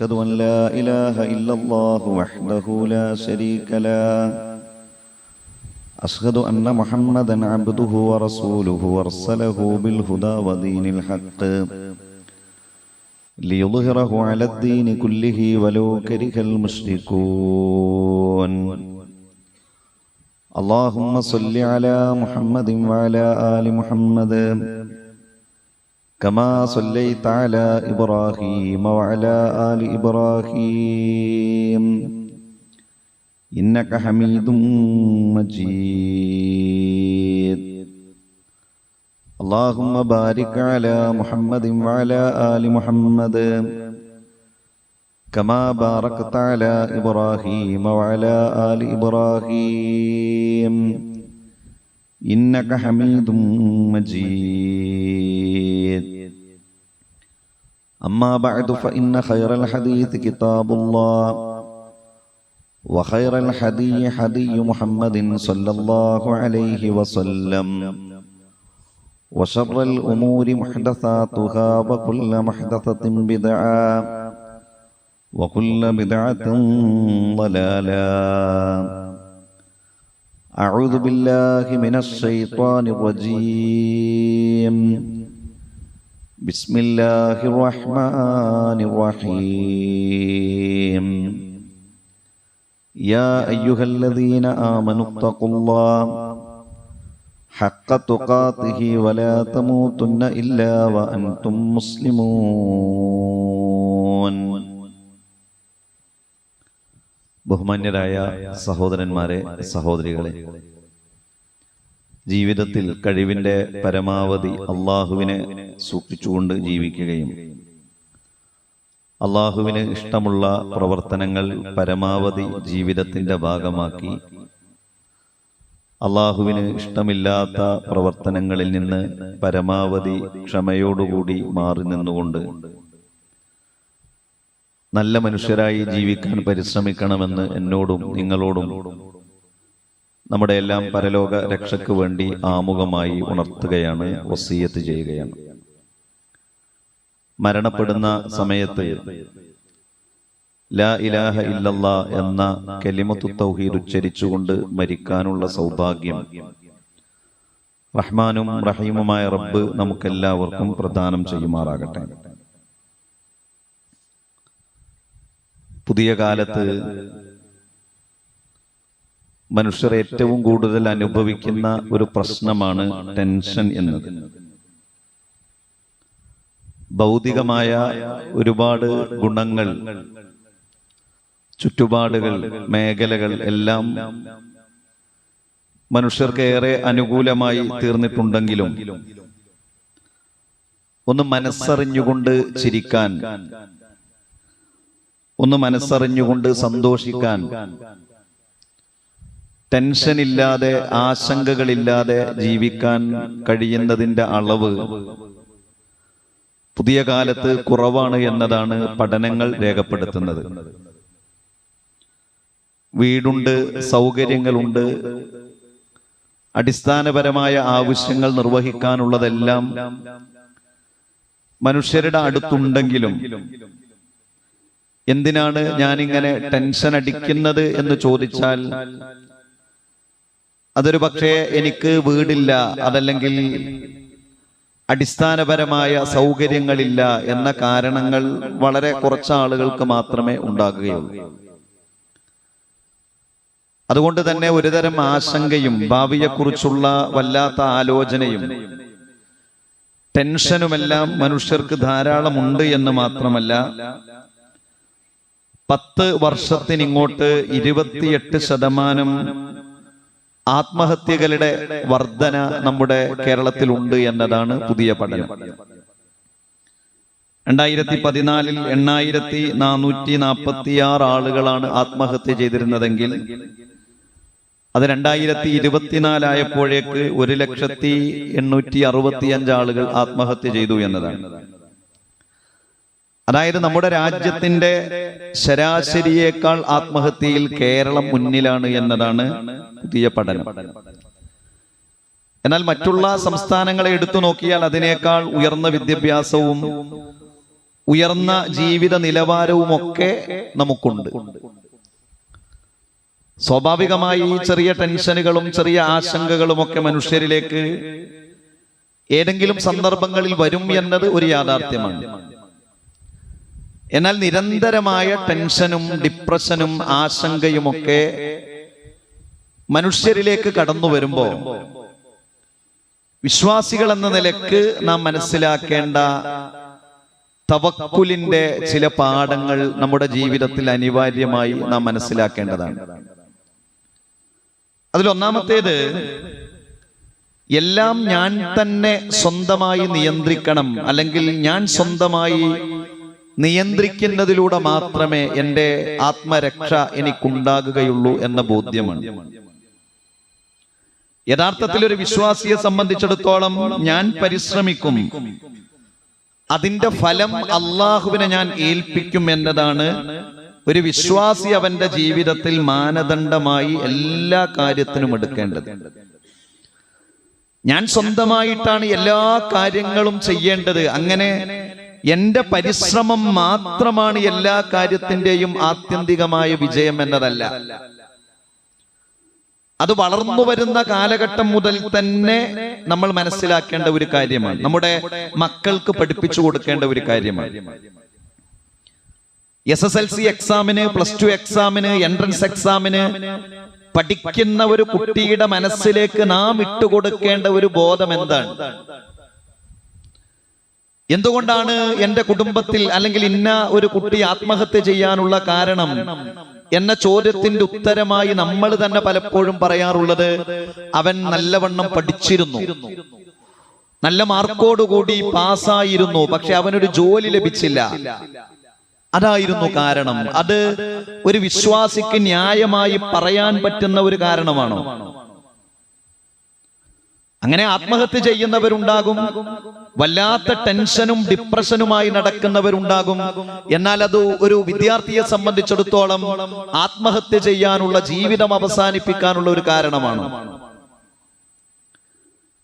أشهد أن لا إله إلا الله وحده لا شريك له أشهد أن محمدا عبده ورسوله أرسله بالهدى ودين الحق ليظهره على الدين كله ولو كره المشركون اللهم صل على محمد وعلى آل محمد كما صليت على إبراهيم وعلى آل إبراهيم إنك حميد مجيد اللهم بارك على محمد وعلى آل محمد كما باركت على إبراهيم وعلى آل إبراهيم إنك حميد مجيد أما بعد فإن خير الحديث كتاب الله وخير الحدي حدي محمد صلى الله عليه وسلم وشر الأمور محدثاتها وكل محدثة بدعة وكل بدعة ضلالة أعوذ بالله من الشيطان الرجيم بسم الله الرحمن الرحيم يا أيها الذين آمنوا اتقوا الله حق تقاته ولا تموتن إلا وأنتم مسلمون. ബഹുമാന്യരായ സഹോദരന്മാരെ, സഹോദരികളെ, ജീവിതത്തിൽ കഴിവിൻ്റെ പരമാവധി അള്ളാഹുവിനെ സൂക്ഷിച്ചുകൊണ്ട് ജീവിക്കുകയും അള്ളാഹുവിന് ഇഷ്ടമുള്ള പ്രവർത്തനങ്ങൾ പരമാവധി ജീവിതത്തിൻ്റെ ഭാഗമാക്കി അള്ളാഹുവിന് ഇഷ്ടമില്ലാത്ത പ്രവർത്തനങ്ങളിൽ നിന്ന് പരമാവധി ക്ഷമയോടുകൂടി മാറി നിന്നുകൊണ്ട് നല്ല മനുഷ്യരായി ജീവിക്കാൻ പരിശ്രമിക്കണമെന്ന് എന്നോടും നിങ്ങളോടും നമ്മുടെ എല്ലാം പരലോക രക്ഷയ്ക്ക് വേണ്ടി ആമുഖമായി ഉണർത്തുകയാണ്, വസിയ്യത്ത് ചെയ്യുകയാണ്. മരണപ്പെടുന്ന സമയത്ത് ലാ ഇലാഹ ഇല്ലല്ലാ എന്ന കലിമത്തു തൗഹീദ് ഉച്ചരിച്ചുകൊണ്ട് മരിക്കാനുള്ള സൗഭാഗ്യം റഹ്മാനും റഹീമുമായ റബ്ബ് നമുക്കെല്ലാവർക്കും പ്രദാനം ചെയ്യുമാറാകട്ടെ. പുതിയ കാലത്ത് മനുഷ്യർ ഏറ്റവും കൂടുതൽ അനുഭവിക്കുന്ന ഒരു പ്രശ്നമാണ് ടെൻഷൻ എന്നത്. ഭൗതികമായ ഒരുപാട് ഗുണങ്ങൾ, ചുറ്റുപാടുകൾ, മേഖലകൾ എല്ലാം മനുഷ്യർക്ക് ഏറെ അനുകൂലമായി തീർന്നിട്ടുണ്ടെങ്കിലും ഒന്ന് മനസ്സറിഞ്ഞുകൊണ്ട് ചിരിക്കാൻ, ഒന്ന് മനസ്സറിഞ്ഞുകൊണ്ട് സന്തോഷിക്കാൻ, ടെൻഷനില്ലാതെ ആശങ്കകളില്ലാതെ ജീവിക്കാൻ കഴിയുന്നതിൻ്റെ അളവ് പുതിയ കാലത്ത് കുറവാണ് എന്നതാണ് പഠനങ്ങൾ രേഖപ്പെടുത്തുന്നത്. വീടുണ്ട്, സൗകര്യങ്ങളുണ്ട്, അടിസ്ഥാനപരമായ ആവശ്യങ്ങൾ നിർവഹിക്കാനുള്ളതെല്ലാം മനുഷ്യരുടെ അടുത്തുണ്ടെങ്കിലും എന്തിനാണ് ഞാനിങ്ങനെ ടെൻഷൻ അടിക്കുന്നത് എന്ന് ചോദിച്ചാൽ അതൊരു പക്ഷേ എനിക്ക് വീടില്ല, അതല്ലെങ്കിൽ അടിസ്ഥാനപരമായ സൗകര്യങ്ങളില്ല എന്ന കാരണങ്ങൾ വളരെ കുറച്ച് ആളുകൾക്ക് മാത്രമേ ഉണ്ടാകുകയുള്ളൂ. അതുകൊണ്ട് തന്നെ ഒരുതരം ആശങ്കയും ഭാവിയെക്കുറിച്ചുള്ള വല്ലാത്ത ആലോചനയും ടെൻഷനുമെല്ലാം മനുഷ്യർക്ക് ധാരാളമുണ്ട് എന്ന് മാത്രമല്ല, 10 വർഷത്തിനിങ്ങോട്ട് 28% ആത്മഹത്യകളുടെ വർധന നമ്മുടെ കേരളത്തിലുണ്ട് എന്നതാണ് പുതിയ പഠനം. 2014 8446 ആളുകളാണ് ആത്മഹത്യ ചെയ്തിരുന്നതെങ്കിൽ അത് 2024 ആയപ്പോഴേക്ക് 1,865 ആളുകൾ ആത്മഹത്യ ചെയ്തു എന്നതാണ്. അതായത് നമ്മുടെ രാജ്യത്തിന്റെ ശരാശരിയേക്കാൾ ആത്മഹത്യയിൽ കേരളം മുന്നിലാണ് എന്നതാണ് പുതിയ പഠനം. എന്നാൽ മറ്റുള്ള സംസ്ഥാനങ്ങളെ എടുത്തു നോക്കിയാൽ അതിനേക്കാൾ ഉയർന്ന വിദ്യാഭ്യാസവും ഉയർന്ന ജീവിത നിലവാരവുമൊക്കെ നമുക്കുണ്ട്. സ്വാഭാവികമായി ഈ ചെറിയ ടെൻഷനുകളും ചെറിയ ആശങ്കകളുമൊക്കെ മനുഷ്യരിലേക്ക് ഏതെങ്കിലും സന്ദർഭങ്ങളിൽ വരും എന്നത് ഒരു യാഥാർത്ഥ്യമാണ്. എന്നാൽ നിരന്തരമായ ടെൻഷനും ഡിപ്രഷനും ആശങ്കയുമൊക്കെ മനുഷ്യരിലേക്ക് കടന്നു വരുമ്പോൾ വിശ്വാസികൾ എന്ന നിലക്ക് നാം മനസ്സിലാക്കേണ്ട തവക്കുലിന്റെ ചില പാഠങ്ങൾ നമ്മുടെ ജീവിതത്തിൽ അനിവാര്യമായി നാം മനസ്സിലാക്കേണ്ടതാണ്. അതിലൊന്നാമത്തേത്, എല്ലാം ഞാൻ തന്നെ സ്വന്തമായി നിയന്ത്രിക്കണം, അല്ലെങ്കിൽ ഞാൻ സ്വന്തമായി നിയന്ത്രിക്കുന്നതിലൂടെ മാത്രമേ എൻ്റെ ആത്മരക്ഷ എനിക്കുണ്ടാകുകയുള്ളൂ എന്ന ബോധ്യമാണ്. യഥാർത്ഥത്തിൽ ഒരു വിശ്വാസിയെ സംബന്ധിച്ചിടത്തോളം ഞാൻ പരിശ്രമിക്കും, അതിന്റെ ഫലം അള്ളാഹുവിനെ ഞാൻ ഏൽപ്പിക്കും എന്നതാണ് ഒരു വിശ്വാസി അവന്റെ ജീവിതത്തിൽ മാനദണ്ഡമായി എല്ലാ കാര്യത്തിനും എടുക്കേണ്ടത്. ഞാൻ സ്വന്തമായിട്ടാണ് എല്ലാ കാര്യങ്ങളും ചെയ്യേണ്ടത്, അങ്ങനെ എന്റെ പരിശ്രമം മാത്രമാണ് എല്ലാ കാര്യത്തിന്റെയും ആത്യന്തികമായ വിജയം എന്നതല്ല. അത് വളർന്നു വരുന്ന കാലഘട്ടം മുതൽ തന്നെ നമ്മൾ മനസ്സിലാക്കേണ്ട ഒരു കാര്യമാണ്, നമ്മുടെ മക്കൾക്ക് പഠിപ്പിച്ചു കൊടുക്കേണ്ട ഒരു കാര്യമാണ്. SSLC എക്സാമിന്, +2 എക്സാമിന്, എൻട്രൻസ് എക്സാമിന് പഠിക്കുന്ന ഒരു കുട്ടിയുടെ മനസ്സിലേക്ക് നാം ഇട്ടുകൊടുക്കേണ്ട ഒരു ബോധം എന്താണ്? എന്തുകൊണ്ടാണ് എൻ്റെ കുടുംബത്തിൽ അല്ലെങ്കിൽ ഇന്ന ഒരു കുട്ടി ആത്മഹത്യ ചെയ്യാനുള്ള കാരണം എന്ന ചോദ്യത്തിന്റെ ഉത്തരമായി നമ്മൾ തന്നെ പലപ്പോഴും പറയാറുള്ളത്, അവൻ നല്ലവണ്ണം പഠിച്ചിരുന്നു, നല്ല മാർക്കോടുകൂടി പാസ്സായിരുന്നു, പക്ഷെ അവനൊരു ജോലി ലഭിച്ചില്ല, അതായിരുന്നു കാരണം. അത് ഒരു വിശ്വാസിക്ക് ന്യായമായി പറയാൻ പറ്റുന്ന ഒരു കാരണമാണോ? അങ്ങനെ ആത്മഹത്യ ചെയ്യുന്നവരുണ്ടാകും, വല്ലാത്ത ടെൻഷനും ഡിപ്രഷനുമായി നടക്കുന്നവരുണ്ടാകും. എന്നാൽ അത് ഒരു വിദ്യാർത്ഥിയെ സംബന്ധിച്ചിടത്തോളം ആത്മഹത്യ ചെയ്യാനുള്ള, ജീവിതം അവസാനിപ്പിക്കാനുള്ള ഒരു കാരണമാണ്.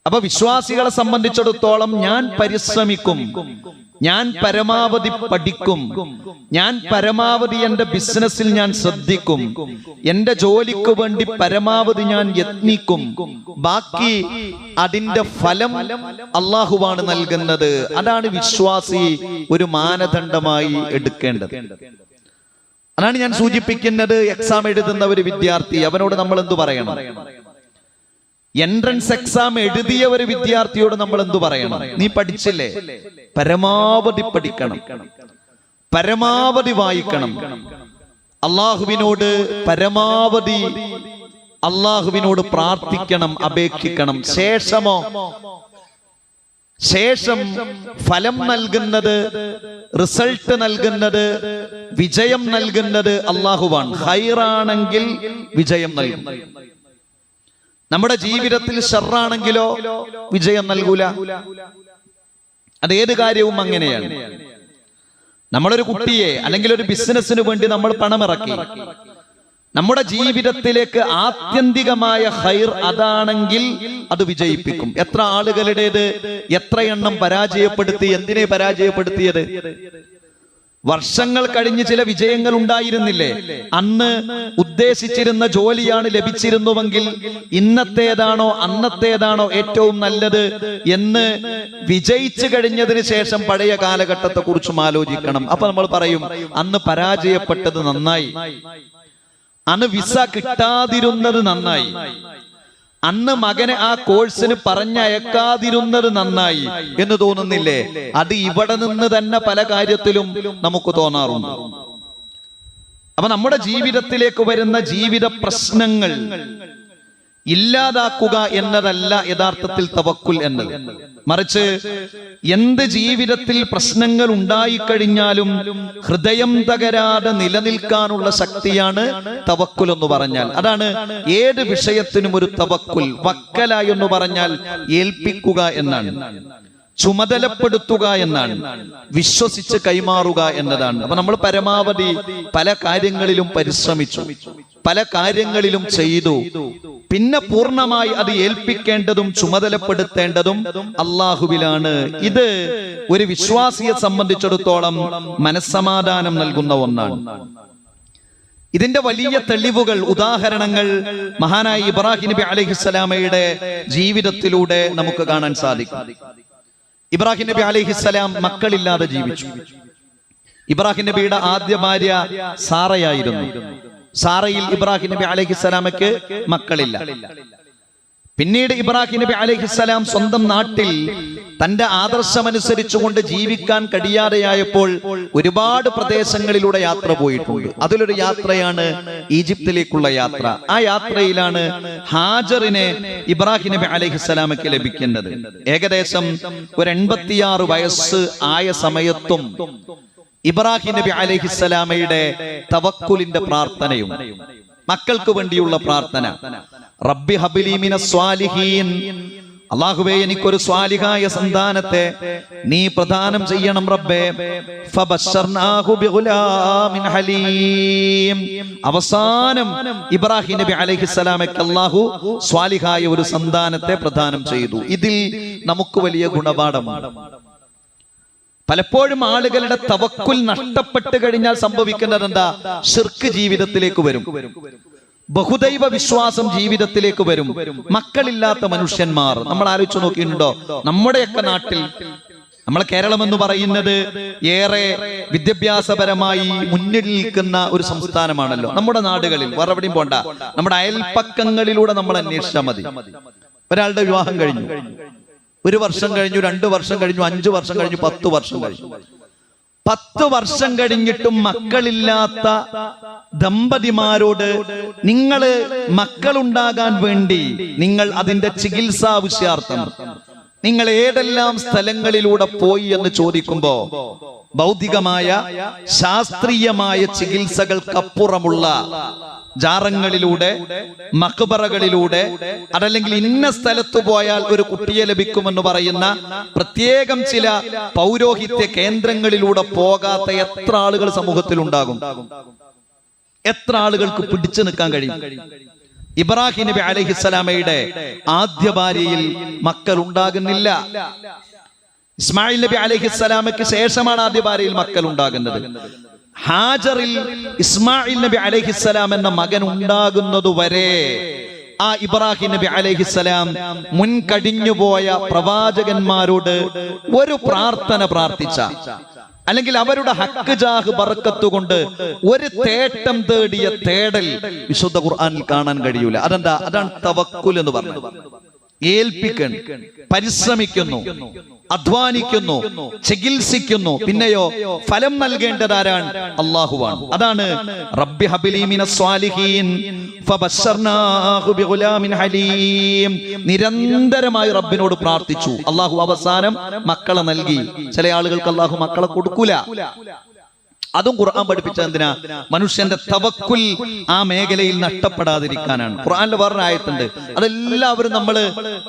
അപ്പൊ വിശ്വാസികളെ സംബന്ധിച്ചിടത്തോളം ഞാൻ പരിശ്രമിക്കും, ഞാൻ പരമാവധി പഠിക്കും, ഞാൻ പരമാവധി എൻ്റെ ബിസിനസ്സിൽ ഞാൻ ശ്രദ്ധിക്കും, എൻ്റെ ജോലിക്ക് വേണ്ടി പരമാവധി ഞാൻ യത്നിക്കും, ബാക്കി അതിന്റെ ഫലം അള്ളാഹുവാണ് നൽകുന്നത്. അതാണ് വിശ്വാസി ഒരു മാനദണ്ഡമായി എടുക്കേണ്ടത്. അതാണ് ഞാൻ സൂചിപ്പിക്കുന്നത്. എക്സാം എഴുതുന്ന ഒരു വിദ്യാർത്ഥി, അവനോട് നമ്മൾ എന്തു പറയണം? എൻട്രൻസ് എക്സാം എഴുതിയ ഒരു വിദ്യാർത്ഥിയോട് നമ്മൾ എന്തു പറയണം? നീ പഠിച്ചില്ലേ, പരമാവധി പഠിക്കണം, പരമാവധി വായിക്കണം, അള്ളാഹുവിനോട് പരമാവധി അള്ളാഹുവിനോട് പ്രാർത്ഥിക്കണം, അപേക്ഷിക്കണം. ശേഷം ഫലം നൽകുന്നത്, റിസൾട്ട് നൽകുന്നത്, വിജയം നൽകുന്നത് അള്ളാഹുവാണ്. ഖൈറാണെങ്കിൽ വിജയം നൽകും. നമ്മുടെ ജീവിതത്തിൽ ഷർറാണെങ്കിലോ വിജയം നൽകൂല. അതേത് കാര്യവും അങ്ങനെയാണ്. നമ്മളൊരു കുട്ടിയെ അല്ലെങ്കിൽ ഒരു ബിസിനസ്സിന് വേണ്ടി നമ്മൾ പണമിറക്കി, നമ്മുടെ ജീവിതത്തിലേക്ക് ആത്യന്തികമായ ഖൈർ അതാണെങ്കിൽ അത് വിജയിപ്പിക്കും. എത്ര ആളുകളുടേത്, എത്ര എണ്ണം പരാജയപ്പെടുത്തി. എന്തിനെ പരാജയപ്പെടുത്തിയത്? വർഷങ്ങൾ കഴിഞ്ഞ് ചില വിജയങ്ങൾ ഉണ്ടായിരുന്നില്ലേ? അന്ന് ഉദ്ദേശിച്ചിരുന്ന ജോലിയാണ് ലഭിച്ചിരുന്നുവെങ്കിൽ ഇന്നത്തേതാണോ അന്നത്തേതാണോ ഏറ്റവും നല്ലത് എന്ന് വിജയിച്ചു കഴിഞ്ഞതിന് ശേഷം പഴയ കാലഘട്ടത്തെ കുറിച്ചും ആലോചിക്കണം. അപ്പൊ നമ്മൾ പറയും, അന്ന് പരാജയപ്പെട്ടത് നന്നായി, അന്ന് വിസ കിട്ടാതിരുന്നത് നന്നായി, അന്ന് മകനെ ആ കോഴ്സിന് പറഞ്ഞയക്കാതിരുന്നത് നന്നായി എന്ന് തോന്നുന്നില്ലേ? അത് ഇവിടെ നിന്ന് തന്നെ പല കാര്യത്തിലും നമുക്ക് തോന്നാറുണ്ട്. അപ്പൊ നമ്മുടെ ജീവിതത്തിലേക്ക് വരുന്ന ജീവിത പ്രശ്നങ്ങൾ ഇല്ലാതാക്കുക എന്നതല്ല യഥാർത്ഥത്തിൽ തവക്കുൽ എന്നത്. മറിച്ച് എന്ത് ജീവിതത്തിൽ പ്രശ്നങ്ങൾ ഉണ്ടായിക്കഴിഞ്ഞാലും ഹൃദയം തകരാതെ നിലനിൽക്കാനുള്ള ശക്തിയാണ് തവക്കുൽ എന്ന് പറഞ്ഞാൽ. അതാണ് ഏത് വിഷയത്തിനും ഒരു തവക്കുൽ. വക്കല എന്ന് പറഞ്ഞാൽ ഏൽപ്പിക്കുക എന്നാണ്, ചുമതലപ്പെടുത്തുക എന്നാണ്, വിശ്വസിച്ച് കൈമാറുക എന്നതാണ്. അപ്പൊ നമ്മൾ പരമാവധി പല കാര്യങ്ങളിലും പരിശ്രമിച്ചു, പല കാര്യങ്ങളിലും ചെയ്തു. പിന്നെ പൂർണ്ണമായി അത് ഏൽപ്പിക്കേണ്ടതും ചുമതലപ്പെടുത്തേണ്ടതും അള്ളാഹുവിലാണ്. ഇത് ഒരു വിശ്വാസിയെ സംബന്ധിച്ചിടത്തോളം മനസ്സമാധാനം നൽകുന്ന ഒന്നാണ്. ഇതിന്റെ വലിയ തെളിവുകൾ, ഉദാഹരണങ്ങൾ മഹാനായ ഇബ്രാഹിം നബി അലൈഹിസ്സലാമയുടെ ജീവിതത്തിലൂടെ നമുക്ക് കാണാൻ സാധിക്കും. ഇബ്രാഹിം നബി അലൈഹിസ്സലാം മക്കളില്ലാതെ ജീവിച്ചു. ഇബ്രാഹിം നബിയുടെ ആദ്യ ഭാര്യ സാറയായിരുന്നു. സാറയിൽ ഇബ്രാഹിം നബി അലൈഹിസ്സലാമയ്ക്ക് മക്കളില്ല. പിന്നീട് ഇബ്രാഹിം നബി അലൈഹിസ്സലാം സ്വന്തം നാട്ടിൽ തന്റെ ആദർശമനുസരിച്ചുകൊണ്ട് ജീവിക്കാൻ കഴിയാതെയായപ്പോൾ ഒരുപാട് പ്രദേശങ്ങളിലൂടെ യാത്ര പോയിട്ടുണ്ട്. അതിലൊരു യാത്രയാണ് ഈജിപ്തിലേക്കുള്ള യാത്ര. ആ യാത്രയിലാണ് ഹാജറിനെ ഇബ്രാഹിം നബി അലൈഹിസ്സലാമയ്ക്ക് ലഭിക്കുന്നത്. ഏകദേശം ഒരു 86 വയസ്സ് ആയ സമയത്തും ഇബ്രാഹിം നബി അലൈഹിസ്സലാമയുടെ തവക്കുലിന്റെ പ്രാർത്ഥനയും മക്കൾക്ക് വേണ്ടിയുള്ള പ്രാർത്ഥന, റബ്ബി ഹബ്ലി മിനസ് സ്വാലിഹീൻ, അല്ലാഹുവേ എനിക്കൊരു സ്വാലിഹായ സന്താനത്തെ നീ പ്രദാനം ചെയ്യണം റബ്ബേ. ഫബശർനാഹു ബിഗുലാമിൻ ഹലീം. അവസാനം ഇബ്രാഹിം നബി അലൈഹിസ്സലാമയ്ക്ക് അല്ലാഹു സ്വാലിഹായ ഒരു സന്താനത്തെ പ്രദാനം ചെയ്തു. ഇതിൽ നമുക്ക് വലിയ ഗുണപാഠമാണ്. പലപ്പോഴും ആളുകളുടെ തവക്കുൽ നഷ്ടപ്പെട്ട് കഴിഞ്ഞാൽ സംഭവിക്കുന്നത് എന്താ? ശിർക്ക് ജീവിതത്തിലേക്ക് വരും, ബഹുദൈവ വിശ്വാസം ജീവിതത്തിലേക്ക് വരും. മക്കളില്ലാത്ത മനുഷ്യന്മാർ നമ്മൾ ആലോചിച്ചു നോക്കിയിട്ടുണ്ടോ? നമ്മുടെയൊക്കെ നാട്ടിൽ, നമ്മളെ കേരളം എന്ന് പറയുന്നത് ഏറെ വിദ്യാഭ്യാസപരമായി മുന്നിൽ നിൽക്കുന്ന ഒരു സംസ്ഥാനമാണല്ലോ. നമ്മുടെ നാടുകളിൽ വേറെ എവിടെയും പോണ്ട, നമ്മുടെ അയൽപ്പക്കങ്ങളിലൂടെ നമ്മൾ അന്വേഷിച്ചാൽ മതി. ഒരാളുടെ വിവാഹം കഴിഞ്ഞു, 1 വർഷം കഴിഞ്ഞു, 2 വർഷം കഴിഞ്ഞു, 5 വർഷം കഴിഞ്ഞു, 10 വർഷം കഴിഞ്ഞു. 10 വർഷം കഴിഞ്ഞിട്ടും മക്കളില്ലാത്ത ദമ്പതിമാരോട് നിങ്ങൾ മക്കളുണ്ടാകാൻ വേണ്ടി നിങ്ങൾ അതിന്റെ ചികിത്സാവശ്യാർത്ഥം നിങ്ങൾ ഏതെല്ലാം സ്ഥലങ്ങളിലൂടെ പോയി എന്ന് ചോദിക്കുമ്പോ ഭൗതികമായ ശാസ്ത്രീയമായ ചികിത്സകൾക്കപ്പുറമുള്ള ജാറങ്ങളിലൂടെ, മഖ്ബറകളിലൂടെ, അതല്ലെങ്കിൽ ഇന്ന സ്ഥലത്ത് പോയാൽ ഒരു കുട്ടിയെ ലഭിക്കുമെന്ന് പറയുന്ന പ്രത്യേകം ചില പൗരോഹിത്യ കേന്ദ്രങ്ങളിലൂടെ പോകാത്ത എത്ര ആളുകൾ സമൂഹത്തിൽ ഉണ്ടാകും? എത്ര ആളുകൾക്ക് പിടിച്ചു നിൽക്കാൻ കഴിയും? ഇബ്രാഹിം നബി അലൈഹിസ്സലാമയുടെ ആദ്യ ഭാര്യയിൽ മക്കൾ ഉണ്ടാകുന്നില്ല. ഇസ്മായിൽ നബി അലൈഹിസ്സലാമയ്ക്ക് ശേഷമാണ് ആദ്യ ഭാര്യയിൽ മക്കൾ ഉണ്ടാകുന്നത്. ഹാജറിൽ ഇസ്മായിൽ നബി അലൈഹിസ്സലാം എന്ന മകൻ ഉണ്ടാകുന്നതുവരെ ആ ഇബ്രാഹിം നബി അലൈഹിസ്സലാം മുൻകടിഞ്ഞുപോയ പ്രവാചകന്മാരോട് ഒരു പ്രാർത്ഥന പ്രാർത്ഥിച്ച, അല്ലെങ്കിൽ അവരുടെ ഹക്ക് ജാഹ് ബർക്കത്ത് കൊണ്ട് ഒരു തേട്ടം തേടിയ തേടൽ വിശുദ്ധ ഖുർആനിൽ കാണാൻ കഴിയൂല. അതെന്താ? അതാണ് തവക്കുൽ എന്ന് പറഞ്ഞത്. ഏൽപ്പിക്കുന്നു, പരിശ്രമിക്കുന്നു, അധ്വാനിക്കുന്നു, ചികിത്സിക്കുന്നു, പിന്നെയോ ഫലം നൽകേണ്ടതാരാണ്? അല്ലാഹുവാണ്. അതാണ് റബ്ബി ഹബ്ലി മിനസ് സ്വാലിഹീൻ ഫബശർനാഹു ബിഗുലാമിൻ ഹലീം. നിരന്തരമായി റബ്ബിനോട് പ്രാർത്ഥിച്ചു. അല്ലാഹു അവസാനം മക്കളെ നൽകി. ചില ആളുകൾക്ക് അല്ലാഹു മക്കളെ കൊടുക്കൂല. അതും ഖുർആൻ പഠിപ്പിച്ച എന്തിനാ? മനുഷ്യന്റെ തവക്കുൽ ആ മേഖലയിൽ നഷ്ടപ്പെടാതിരിക്കാനാണ്. ഖുർആനിൽ വേറൊരു ആയത്തുണ്ട്, അതെല്ലാവരും നമ്മൾ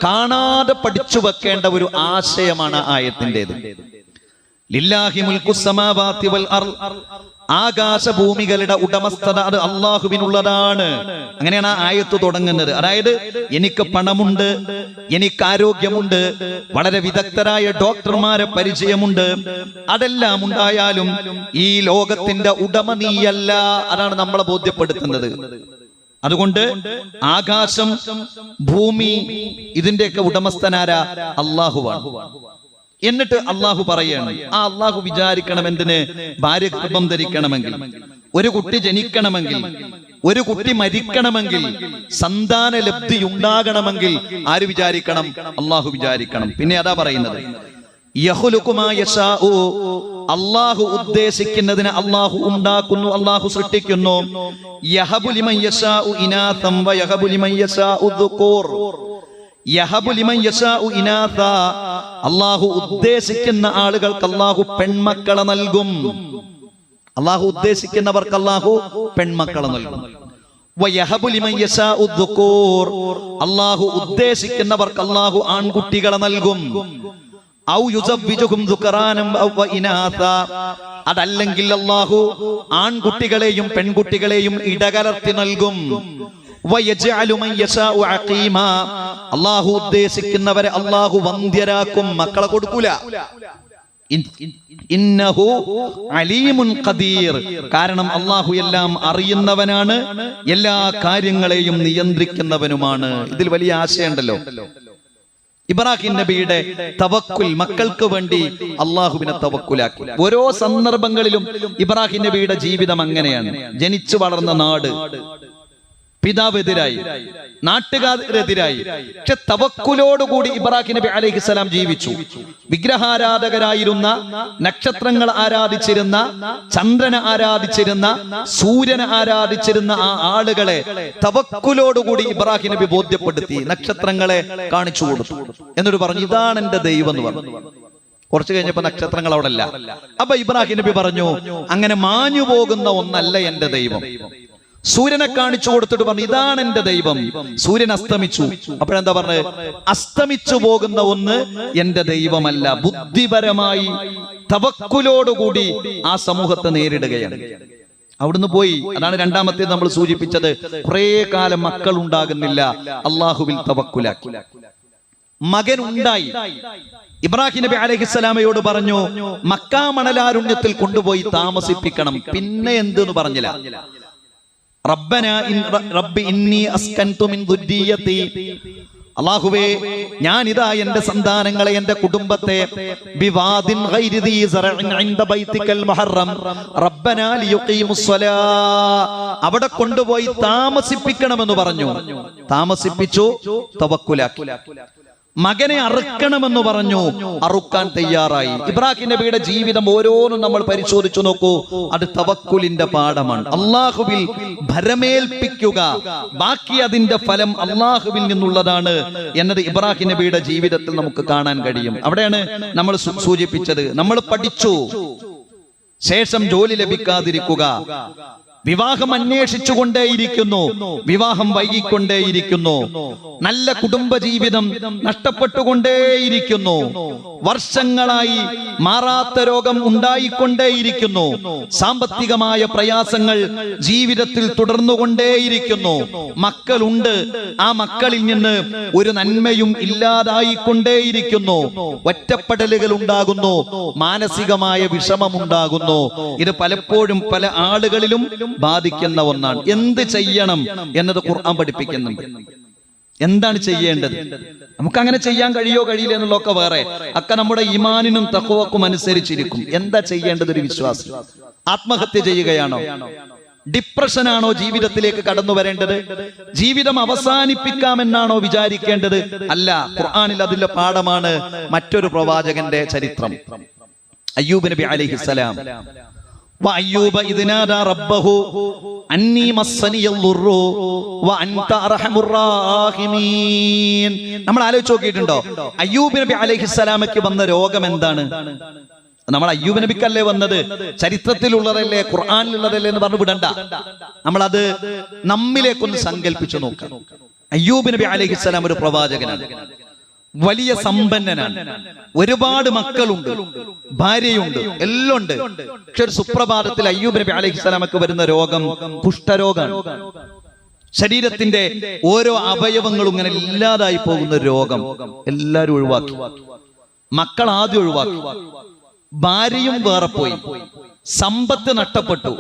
കാണാതെ പഠിച്ചു വെക്കേണ്ട ഒരു ആശയമാണ് ആയത്തിൻ്റെത്. ലില്ലാഹി മുൽക്കുസ് സമാവാതി വൽ അർള്, ആകാശഭൂമികളുടെ ഉടമസ്ഥത അത് അള്ളാഹുവിനുള്ളതാണ്. അങ്ങനെയാണ് ആ ആയത്ത് തുടങ്ങുന്നത്. അതായത് എനിക്ക് പണമുണ്ട്, എനിക്ക് ആരോഗ്യമുണ്ട്, വളരെ വിദഗ്ധരായ ഡോക്ടർമാരെ പരിചയമുണ്ട്, അതെല്ലാം ഉണ്ടായാലും ഈ ലോകത്തിന്റെ ഉടമ നീയല്ല. അതാണ് നമ്മളെ ബോധ്യപ്പെടുത്തുന്നത്. അതുകൊണ്ട് ആകാശം, ഭൂമി, ഇതിന്റെയൊക്കെ ഉടമസ്ഥനാരാ? അള്ളാഹുവാണ്. എന്നിട്ട് അള്ളാഹു പറയാണ്, ആ അള്ളാഹു വിചാരിക്കണം എന്തിന്? ഭാര്യ ഗർഭം ധരിക്കണമെങ്കിൽ, ഒരു കുട്ടി ജനിക്കണമെങ്കിൽ, ഒരു കുട്ടി മരിക്കണമെങ്കിൽ, സന്താന ലബ്ധി ഉണ്ടാകണമെങ്കിൽ ആര് വിചാരിക്കണം? അള്ളാഹു വിചാരിക്കണം. പിന്നെ അതാ പറയുന്നത്, യഖ്ലുഖു മാ യശാഉ, അള്ളാഹു ഉദ്ദേശിക്കുന്നതിനെ അള്ളാഹു ഉണ്ടാക്കുന്നു, അള്ളാഹു സൃഷ്ടിക്കുന്നു. യഹബു ലിമൻ യശാഉ ഇനാഥം വ യഹബു ലിമൻ യശാഉ ദുഖൂർ. യഹബു ലിമൻ യശാഉ ഇനാഥ, അള്ളാഹു ഉദ്ദേശിക്കുന്ന ആളുകൾക്ക് അള്ളാഹു പെൺമക്കളെ നൽകും. അള്ളാഹു ഉദ്ദേശിക്കുന്നവർക്ക് അള്ളാഹു പെൺമക്കളെ നൽകും. വയഹബു ലിമൻ യശാഉ ദുഖൂർ, അള്ളാഹു ഉദ്ദേശിക്കുന്നവർക്ക് അള്ളാഹു ആൺകുട്ടികളെ നൽകും. ഔ യുസവ്വിജുഹും ദുഖറാനം വ ഇനാഥ, അതല്ലെങ്കിൽ അള്ളാഹു ആൺകുട്ടികളെയും പെൺകുട്ടികളെയും ഇടകലർത്തി നൽകും. വയജ്അലു മൻ യശാഉ അഖീമാ, അല്ലാഹു ഉദ്ദേശിക്കുന്നവരെ അല്ലാഹു വന്ധ്യരാക്കും, മക്കളെ കൊടുക്കൂല. ഇന്നഹു അലീമുൻ ഖദീർ, കാരണം അല്ലാഹു എല്ലാം അറിയുന്നവനാണ്, എല്ലാ കാര്യങ്ങളെയും നിയന്ത്രിക്കുന്നവനുമാണ്. ഇതിൽ വലിയ ആശയമുണ്ടല്ലോ. ഇബ്രാഹിം നബിയുടെ തവക്കുൽ, മക്കൾക്ക് വേണ്ടി അള്ളാഹുവിനെ തവക്കുലാക്കി. ഓരോ സന്ദർഭങ്ങളിലും ഇബ്രാഹിം നബിയുടെ ജീവിതം അങ്ങനെയാണ്. ജനിച്ചു വളർന്ന നാട്, പിതാവെതിരായി, നാട്ടുകാരെതിരായി, പക്ഷെ തവക്കുലോടുകൂടി ഇബ്രാഹിം നബി അലൈഹിസ്സലാം ജീവിച്ചു. വിഗ്രഹാരാധകരായിരുന്ന, നക്ഷത്രങ്ങൾ ആരാധിച്ചിരുന്ന, ചന്ദ്രനെ ആരാധിച്ചിരുന്ന, സൂര്യനെ ആരാധിച്ചിരുന്ന ആ ആളുകളെ തവക്കുലോടുകൂടി ഇബ്രാഹിം നബി ബോധ്യപ്പെടുത്തി, നക്ഷത്രങ്ങളെ കാണിച്ചു കൊടുത്തു. എന്നിട്ട് പറഞ്ഞു, ഇതാണ് എന്റെ ദൈവം എന്ന് പറഞ്ഞു. കുറച്ചു കഴിഞ്ഞപ്പോ നക്ഷത്രങ്ങൾ അവിടെ അല്ല. അപ്പൊ ഇബ്രാഹിം നബി പറഞ്ഞു, അങ്ങനെ മാഞ്ഞു പോകുന്ന ഒന്നല്ല എന്റെ ദൈവം. സൂര്യനെ കാണിച്ചു കൊടുത്തിട്ട് പറഞ്ഞു, ഇതാണ് എന്റെ ദൈവം. സൂര്യൻ അസ്തമിച്ചു. അപ്പോഴെന്താ പറഞ്ഞത്? അസ്തമിച്ചു പോകുന്ന ഒന്ന് എന്റെ ദൈവമല്ല. ബുദ്ധിപരമായി തവക്കുലോടുകൂടി ആ സമൂഹത്തെ നേരിടുകയാണ്. അവിടുന്ന് പോയി. അതാണ് രണ്ടാമത്തേത് നമ്മൾ സൂചിപ്പിച്ചത്. കുറെ കാലം മക്കൾ ഉണ്ടാകുന്നില്ല, അള്ളാഹുവിൽ തവക്കുലാക്കി. മകൻ ഉണ്ടായി. ഇബ്രാഹിം നബി അലൈഹിസ്സലാമയോട് പറഞ്ഞു, മക്കാ മണലാരുണ്യത്തിൽ കൊണ്ടുപോയി താമസിപ്പിക്കണം. പിന്നെ എന്തെന്ന് പറഞ്ഞില്ല. റബ്ബി ഇന്നി അസ്കൻതു മിൻ ദുർരിയതി, അല്ലാഹുവേ ഞാനിതാ എന്റെ സന്താനങ്ങളെ, എന്റെ കുടുംബത്തെ, ബിവാദിൻ ഗൈരി ദീ സറഇൻ ഇൻദ ബൈതിക്കൽ മുഹറം റബ്ബനാ ലിയുഖീമുസ്സലാ, അവിടെ കൊണ്ടുപോയി താമസിപ്പിക്കണമെന്ന് പറഞ്ഞു. താമസിപ്പിച്ചു, തവക്കുലാക്കി. മകനെ അറുക്കണമെന്ന് പറഞ്ഞു, അറുക്കാൻ തയ്യാറായി. ഇബ്രാഹിം നബിയുടെ ജീവിതം ഓരോന്നും നമ്മൾ പരിശോധിച്ചു നോക്കൂ. അത് തവക്കുലിന്റെ പാഠമാണ്. അള്ളാഹുവിൽ ഭരമേൽപ്പിക്കുക, ബാക്കി അതിന്റെ ഫലം അള്ളാഹുവിൽ നിന്നുള്ളതാണ് എന്നത് ഇബ്രാഹിം നബിയുടെ ജീവിതത്തിൽ നമുക്ക് കാണാൻ കഴിയും. അവിടെയാണ് നമ്മൾ സൂചിപ്പിച്ചത്. നമ്മൾ പഠിച്ചു, ശേഷം ജോലി ലഭിക്കാതിരിക്കുക, വിവാഹം അന്വേഷിച്ചുകൊണ്ടേയിരിക്കുന്നു, വിവാഹം വൈകിക്കൊണ്ടേയിരിക്കുന്നു, നല്ല കുടുംബജീവിതം നഷ്ടപ്പെട്ടുകൊണ്ടേയിരിക്കുന്നു, വർഷങ്ങളായി മാറാത്ത രോഗം ഉണ്ടായിക്കൊണ്ടേയിരിക്കുന്നു, സാമ്പത്തികമായ പ്രയാസങ്ങൾ ജീവിതത്തിൽ തുടർന്നുകൊണ്ടേയിരിക്കുന്നു, മക്കളുണ്ട്, ആ മക്കളിൽ നിന്ന് ഒരു നന്മയും ഇല്ലാതായിക്കൊണ്ടേയിരിക്കുന്നു, ഒറ്റപ്പെടലുകൾ ഉണ്ടാകുന്നു, മാനസികമായ വിഷമമുണ്ടാകുന്നു. ഇത് പലപ്പോഴും പല ആളുകളിലും ബാധിക്കുന്ന ഒന്നാണ്. എന്ത് ചെയ്യണം എന്നത് ഖുർആൻ പഠിപ്പിക്കുന്നുണ്ട്. എന്താണ് ചെയ്യേണ്ടത്? നമുക്ക് അങ്ങനെ ചെയ്യാൻ കഴിയോ കഴിയില്ല എന്നുള്ളതൊക്കെ വേറെ, ഒക്കെ നമ്മുടെ ഈമാനിനും തഖ്വക്കും അനുസരിച്ചിരിക്കും. എന്താ ചെയ്യേണ്ടത്? ഒരു വിശ്വാസി ആത്മഹത്യ ചെയ്യുകയാണോ? ഡിപ്രഷനാണോ ജീവിതത്തിലേക്ക് കടന്നു വരേണ്ടത്? ജീവിതം അവസാനിപ്പിക്കാമെന്നാണോ വിചാരിക്കേണ്ടത്? അല്ല. ഖുർആനിൽ അതിലെ പാഠമാണ് മറ്റൊരു പ്രവാചകന്റെ ചരിത്രം. അയ്യൂബ് നബി അലൈഹിസ്സലാം. وأيوب إذ نادى ربه أني مسني الضر وأنت أرحم الراحمين. നമ്മൾ ആലോചിച്ച് നോക്കിയിട്ടുണ്ടോ? അയ്യൂബ് നബി അലൈഹിസ്സലാമയ്ക്ക് വന്ന രോഗം എന്താണ്? നമ്മൾ അയ്യൂബ് നബിക്കല്ലേ വന്നത്? ചരിത്രത്തിലുള്ളതല്ലേ, ഖുർആനിലുള്ളതല്ലേ എന്ന് പറഞ്ഞു വിടണ്ട. നമ്മളത് നമ്മിലേക്കൊന്ന് സങ്കല്പിച്ചു നോക്കാം. അയ്യൂബ് നബി അലൈഹിസ്സലാം ഒരു പ്രവാചകനാണ്, വലിയ സമ്പന്നനാണ്, ഒരുപാട് മക്കളുണ്ട്, ഭാര്യയുണ്ട്, എല്ലാം ഉണ്ട്. പക്ഷെ ഒരു സുപ്രഭാതത്തിൽ അയ്യൂബ് നബി അലൈഹിസ്സലാമക്ക് വരുന്ന രോഗം കുഷ്ഠരോഗമാണ്. ശരീരത്തിന്റെ ഓരോ അവയവങ്ങളും ഇങ്ങനെ ഇല്ലാതായി പോകുന്ന രോഗം. എല്ലാരും ഒഴിവാക്കി. മക്കൾ ആദ്യം ഒഴിവാക്കി, ഭാര്യയും വേറെ പോയി, സമ്പത്ത് നഷ്ടപ്പെട്ടു,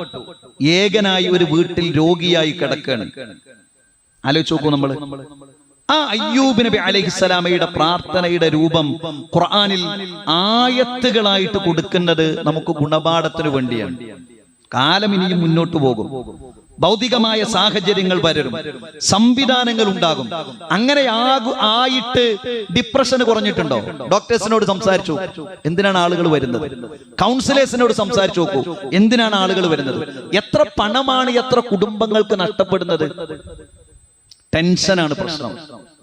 ഏകനായി ഒരു വീട്ടിൽ രോഗിയായി കിടക്കുകയാണ്. ആലോചിച്ച് നോക്കൂ. നമ്മള് ആ അയ്യൂബ് നബി അലൈഹിസ്സലാമയുടെ പ്രാർത്ഥനയുടെ രൂപം ഖുർആനിൽ ആയത്തുകളായിട്ട് കൊടുക്കുന്നത് നമുക്ക് ഗുണപാഠത്തിന് വേണ്ടിയാണ്. കാലം ഇനിയും മുന്നോട്ട് പോകും, ഭൗതികമായ സാഹചര്യങ്ങൾ വരും, സംവിധാനങ്ങൾ ഉണ്ടാകും. അങ്ങനെ ആയിട്ട് ഡിപ്രഷന് കുറഞ്ഞിട്ടുണ്ടോ? ഡോക്ടേഴ്സിനോട് സംസാരിച്ചു, എന്തിനാണ് ആളുകൾ വരുന്നത്? കൗൺസിലേഴ്സിനോട് സംസാരിച്ചു നോക്കൂ, എന്തിനാണ് ആളുകൾ വരുന്നത്? എത്ര പണമാണ് എത്ര കുടുംബങ്ങൾക്ക് നഷ്ടപ്പെടുന്നത്? ടെൻഷനാണ് പ്രശ്നം.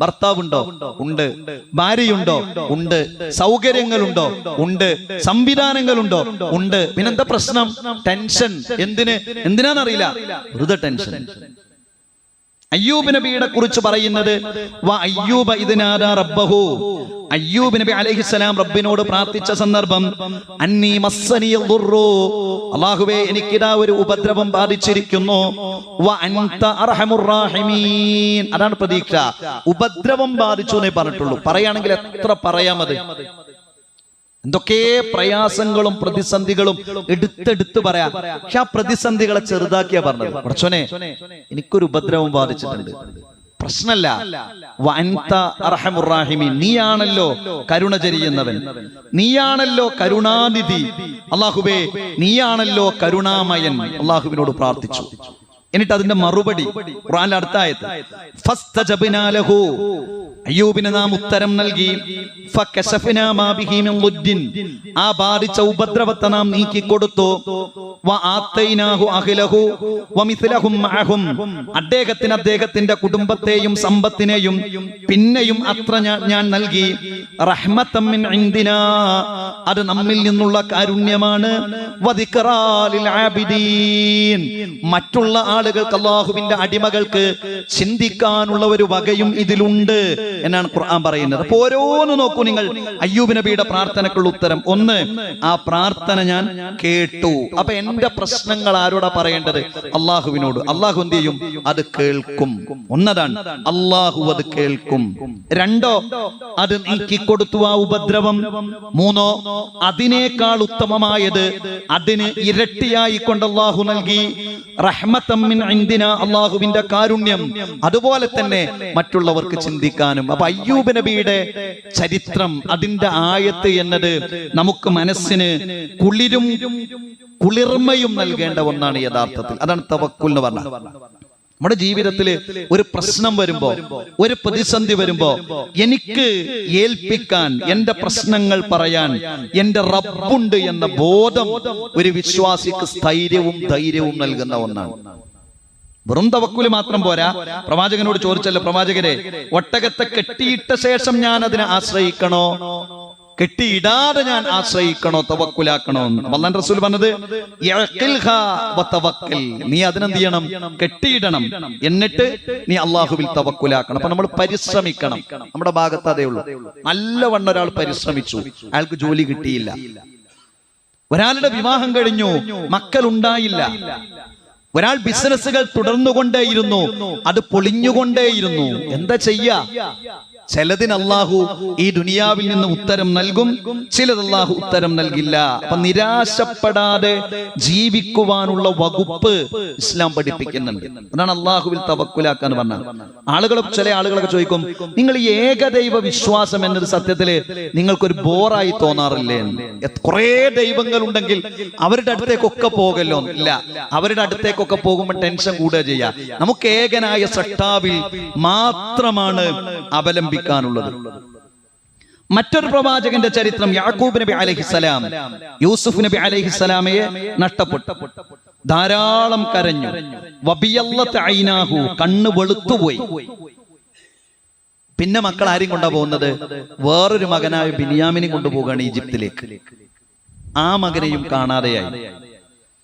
ഭർത്താവുണ്ടോ? ഉണ്ട്. ഭാര്യയുണ്ടോ? ഉണ്ട്. സൗകര്യങ്ങളുണ്ടോ? ഉണ്ട്. സംവിധാനങ്ങളുണ്ടോ? ഉണ്ട്. പിന്നെന്താ പ്രശ്നം? ടെൻഷൻ. എന്തിനാന്നറിയില്ല, വെറുതെ ടെൻഷൻ. അയ്യൂബ് നബിയെ കുറിച്ച് പറയുന്നത് അയ്യൂബ ഇദ് നാദാ റബ്ബഹു, അയ്യൂബ് നബി അലൈഹിസ്സലാം റബ്ബിനോട് പ്രാർത്ഥിച്ച സന്ദർഭം അന്നീ മസ്സനിയ ദുർറു, അല്ലാഹുവേ എനിക്കിതാ ഒരു ഉപദ്രവം ബാധിച്ചിരിക്കുന്നു, വ അൻത അർഹമുർ റഹീമീൻ, അതാണ് പ്രതീക്ഷ. ഉപദ്രവം ബാധിച്ചു എന്നേ പറഞ്ഞിട്ടുള്ളൂ. പറയുകയാണെങ്കിൽ എത്ര പറയാമത്, എന്തൊക്കെ പ്രയാസങ്ങളും പ്രതിസന്ധികളും എടുത്തെടുത്ത് പറയാം. പക്ഷെ ആ പ്രതിസന്ധികളെ ചെറുതാക്കിയാ പറഞ്ഞത്. കുറച്ചോനെ എനിക്കൊരു ഉപദ്രവം ബാധിച്ചിട്ടുണ്ട്, പ്രശ്നല്ല, വഅൻത അർഹമുർ റഹീമീൻ, നീയാണല്ലോ കരുണ ചൊരിയുന്നവൻ, നീയാണല്ലോ കരുണാനിധി, അല്ലാഹുവേ നീയാണല്ലോ കരുണാമയൻ. അല്ലാഹുവിനോട് പ്രാർത്ഥിച്ചു. എന്നിട്ട് അതിന്റെ മറുപടി ഖുർആനിലെ അടുത്ത ആയത്ത്, ഫസ്തജബ്നാ ലഹു, അയ്യൂബിന് നാം ഉത്തരം നൽകി, ഫകശഫ്നാ മാ ബിഹി മിൻ ദുദ്ദിൻ, ആ ബാധിച്ച ഉപദ്രവത്തെ നാം നീക്കി കൊടുത്തു, വആതൈനാഹു അഹ്ലഹു വമിസ്ലഹും മഅഹും, അദ്ദേഹത്തിന് അദ്ദേഹത്തിന്റെ കുടുംബത്തെയും സമ്പത്തിനെയും പിന്നെയും അത്ര ഞാൻ നൽകി, റഹ്മത്തൻ മിൻ ഇൻദിനാ, അത് നമ്മിൽ നിന്നുള്ള കാരുണ്യമാണ്, വദിക്റാ ലിൽ ആബിദീൻ, മറ്റുള്ള ആളുകൾക്ക് അല്ലാഹുവിന്റെ അടിമകൾക്ക് ചിന്തിക്കാനുള്ള ഒരു വകയും ഇതിലുണ്ട് എന്നാണ് ഖുർആൻ പറയുന്നത്. അപ്പൊ ഓരോന്ന് നോക്കൂ നിങ്ങൾ. അയ്യൂബ് നബിയുടെ പ്രാർത്ഥനക്കുള്ള ഉത്തരം ഒന്ന്, ആ പ്രാർത്ഥന ഞാൻ കേട്ടു. അപ്പൊ എന്റെ പ്രശ്നങ്ങൾ ആരോടാ പറയേണ്ടത്? അള്ളാഹുവിനോട്. അള്ളാഹു എന്ത് ചെയ്യും? അത് കേൾക്കും. ഒന്നതാണ്, അള്ളാഹു അത് കേൾക്കും. രണ്ടോ, അത് നീക്കിക്കൊടുത്തു ആ ഉപദ്രവം. മൂന്നോ, അതിനേക്കാൾ ഉത്തമമായത് അതിന് ഇരട്ടിയായി കൊണ്ട് അള്ളാഹു നൽകി, റഹ്മത്തൻ മിൻ ഇൻദിനാ, അള്ളാഹുവിന്റെ കാരുണ്യം, അതുപോലെ തന്നെ മറ്റുള്ളവർക്ക് ചിന്തിക്കാനും. അപ്പൊ അയ്യൂബ് നബിയുടെ ചരിത്രം, അതിന്റെ ആയത്ത് എന്നത് നമുക്ക് മനസ്സിന് കുളിർമയും നൽകേണ്ട ഒന്നാണ് യഥാർത്ഥത്തിൽ. അതാണ് തവക്കുൽ എന്ന് പറഞ്ഞാൽ. നമ്മുടെ ജീവിതത്തിൽ ഒരു പ്രശ്നം വരുമ്പോ, ഒരു പ്രതിസന്ധി വരുമ്പോ, എനിക്ക് ഏൽപ്പിക്കാൻ, എന്റെ പ്രശ്നങ്ങൾ പറയാൻ എന്റെ റബ്ബുണ്ട് എന്ന ബോധം ഒരു വിശ്വാസിക്ക് സ്ഥൈര്യവും ധൈര്യവും നൽകുന്ന ഒന്നാണ്. വെറും തവക്കുൽ മാത്രം പോരാ. പ്രവാചകനോട് ചോദിച്ചല്ലോ, പ്രവാചകരെ, ഒട്ടകത്തെ കെട്ടിയിട്ട ശേഷം ഞാൻ അതിനെ ആശ്രയിക്കണോ, കെട്ടിയിടാതെ ഞാൻ ആശ്രയിക്കണോ, തവക്കുലാക്കണോ എന്ന് അല്ലാഹുവിന്റെ റസൂൽ പറഞ്ഞത്, നീ അതിനെന്ത് ചെയ്യണം? കെട്ടിയിടണം, എന്നിട്ട് നീ അള്ളാഹുവിൽ തവക്കുലാക്കണം. അപ്പൊ നമ്മൾ പരിശ്രമിക്കണം. നമ്മുടെ ഭാഗത്ത് അതേ ഉള്ളൂ. നല്ലവണ്ണം ഒരാൾ പരിശ്രമിച്ചു, അയാൾക്ക് ജോലി കിട്ടിയില്ല. ഒരാളുടെ വിവാഹം കഴിഞ്ഞു, മക്കൾ ഉണ്ടായില്ല. ഒരാൾ ബിസിനസ്സുകൾ തുടർന്നുകൊണ്ടേയിരുന്നു, അത് പൊളിഞ്ഞുകൊണ്ടേയിരുന്നു. എന്താ ചെയ്യാ? ചിലതിന് അല്ലാഹു ഈ ദുനിയാവിൽ നിന്ന് ഉത്തരം നൽകും, ചിലത് അല്ലാഹു ഉത്തരം നൽകില്ല. അപ്പൊ നിരാശപ്പെടാതെ ജീവിക്കുവാനുള്ള വകുപ്പ് ഇസ്ലാം പഠിപ്പിക്കുന്നുണ്ട്. അതാണ് അല്ലാഹുവിൽ തവക്കുലാക്കാൻ പറഞ്ഞത്. ചില ആളുകളൊക്കെ ചോദിക്കും, നിങ്ങൾ ഈ ഏകദൈവ വിശ്വാസം എന്നത് സത്യത്തില് നിങ്ങൾക്കൊരു ബോറായി തോന്നാറില്ലേ? കുറെ ദൈവങ്ങൾ ഉണ്ടെങ്കിൽ അവരുടെ അടുത്തേക്കൊക്കെ പോകല്ലോ. ഇല്ല, അവരുടെ അടുത്തേക്കൊക്കെ പോകുമ്പോൾ ടെൻഷൻ കൂടുക ചെയ്യാ. നമുക്ക് ഏകനായ സൃഷ്ടാവിൽ മാത്രമാണ് അവലംബിക്കുന്നത്. മറ്റൊരു പ്രവാചകന്റെ ചരിത്രം, യാക്കൂബ് നബി അലൈഹിസ്സലാം യൂസുഫ് നബി അലൈഹിസ്സലാമയെ നഷ്ടപ്പെട്ടു, ധാരാളം കരഞ്ഞു. വബിയല്ലത ഐനാഹു, കണ്ണ് വെളുത്തുപോയി. പിന്നെ മക്കൾ ആരും കൊണ്ടാ പോകുന്നത്? വേറൊരു മകനായ ബിനിയാമിനെ കൊണ്ടുപോവുകയാണ് ഈജിപ്തിലേക്ക്. ആ മകനെയും കാണാതെയായി.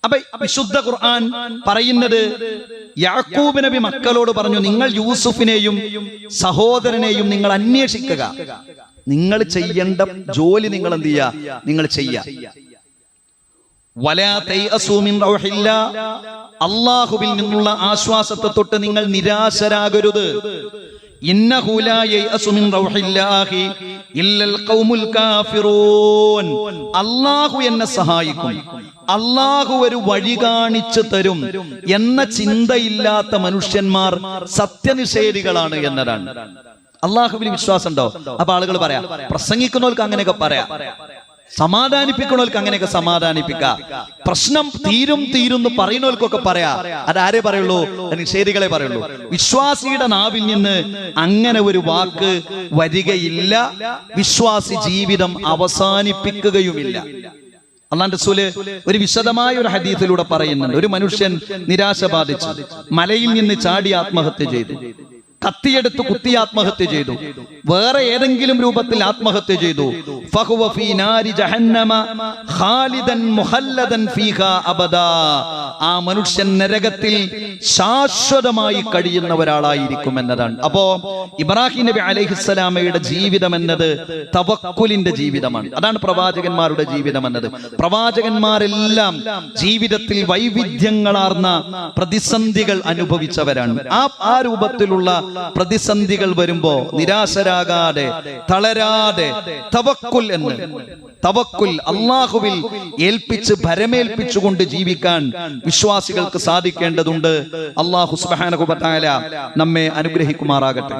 അപ്പൊ വിശുദ്ധ ഖുർആൻ പറയുന്നത്, യാക്കൂബ് നബി മക്കളോട് പറഞ്ഞു, നിങ്ങൾ യൂസുഫിനെയും സഹോദരനെയും നിങ്ങൾ അന്വേഷിക്കുക, നിങ്ങൾ ചെയ്യേണ്ട ജോലി നിങ്ങൾ എന്ത് ചെയ്യാ? നിങ്ങൾ ചെയ്യാ. വലാ തൈഅസൂ മിൻ റൗഹില്ലാ, അല്ലാഹുവിൽ നിന്നുള്ള ആശ്വാസത്തെ തൊട്ട് നിങ്ങൾ നിരാശരാകരുത്. ഇന്നഹു ലാ യൈഅസു മിൻ റൗഹില്ലാഹി ഇല്ലൽ ഖൗമുൽ കാഫിറൂൻ, അല്ലാഹു എന്നെ സഹായിക്കും, അല്ലാഹു ഒരു വഴി കാണിച്ചു തരും എന്ന ചിന്തയില്ലാത്ത മനുഷ്യന്മാർ സത്യനിഷേധികളാണ് എന്നതാണ്. അല്ലാഹുവിൽ വിശ്വാസം ഉണ്ടോ? അപ്പൊ ആളുകൾ പറയാം, പ്രസംഗിക്കുന്നവർക്ക് അങ്ങനെയൊക്കെ പറയാം, സമാധാനിപ്പിക്കുന്നവർക്ക് അങ്ങനെയൊക്കെ സമാധാനിപ്പിക്കാം, പ്രശ്നം തീരും പറയുന്നവർക്കൊക്കെ പറയാ. അതാരെ പറയുള്ളൂ? നിഷേധികളെ പറയുള്ളൂ. വിശ്വാസിയുടെ നാവിൽ നിന്ന് അങ്ങനെ ഒരു വാക്ക് വരികയില്ല. വിശ്വാസി ജീവിതം അവസാനിപ്പിക്കുകയുമില്ല. അല്ലാഹുവിന്റെ റസൂല് ഒരു വിശദമായ ഒരു ഹദീസിലൂടെ പറയുന്നുണ്ട്, ഒരു മനുഷ്യൻ നിരാശ ബാധിച്ചു മലയിൽ നിന്ന് ചാടി ആത്മഹത്യ ചെയ്തു. കത്തിയെടുത്ത് കുത്തി ആത്മഹത്യ ചെയ്തു, വേറെ ഏതെങ്കിലും രൂപത്തിൽ ആത്മഹത്യ ചെയ്തു, ഫഹുവ ഫീ നാരി ജഹന്നമ ഖാലിദൻ മുഖല്ലദൻ ഫീഹാ അബദാ, ആ മനുഷ്യൻ നരകത്തിൽ ശാശ്വതമായി കഴിയുന്ന ഒരാളായിരിക്കും എന്നതാണ്. അപ്പോ ഇബ്രാഹിം നബി അലൈഹിസ്സലാമയുടെ ജീവിതം എന്നത് തവക്കുലിന്റെ ജീവിതമാണ്. അതാണ് പ്രവാചകന്മാരുടെ ജീവിതം എന്നത്. പ്രവാചകന്മാരെല്ലാം ജീവിതത്തിൽ വൈവിധ്യങ്ങളാർന്ന പ്രതിസന്ധികൾ അനുഭവിച്ചവരാണ്. ആ രൂപത്തിലുള്ള പ്രതിസന്ധികൾ വരുമ്പോ നിരാശരാകാതെ തളരാതെ തവക്കുൽ അല്ലാഹുവിൽ ഏൽപ്പിച്ച് ഭരമേൽപ്പിച്ചുകൊണ്ട് ജീവിക്കാൻ വിശ്വാസികൾക്ക് സാധിക്കേണ്ടതുണ്ട്. അല്ലാഹു സുബ്ഹാനഹു വ തആല നമ്മെ അനുഗ്രഹിക്കുമാറാകട്ടെ.